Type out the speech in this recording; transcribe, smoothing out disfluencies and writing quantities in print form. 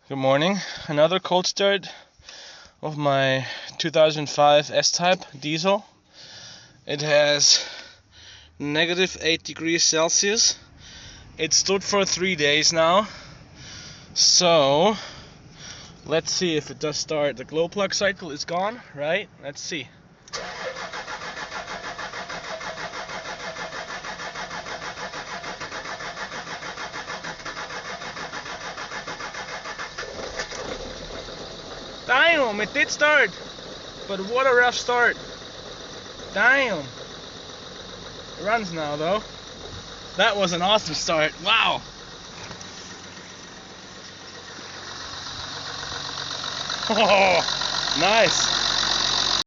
Good morning. Another cold start of my 2005 S-Type diesel. It has -8 degrees Celsius. It stood for 3 days now. So let's see if it does start. The glow plug cycle is gone, right? Let's see. Damn, it did start. But what a rough start. Damn. It runs now though. That was an awesome start. Wow. Oh, nice.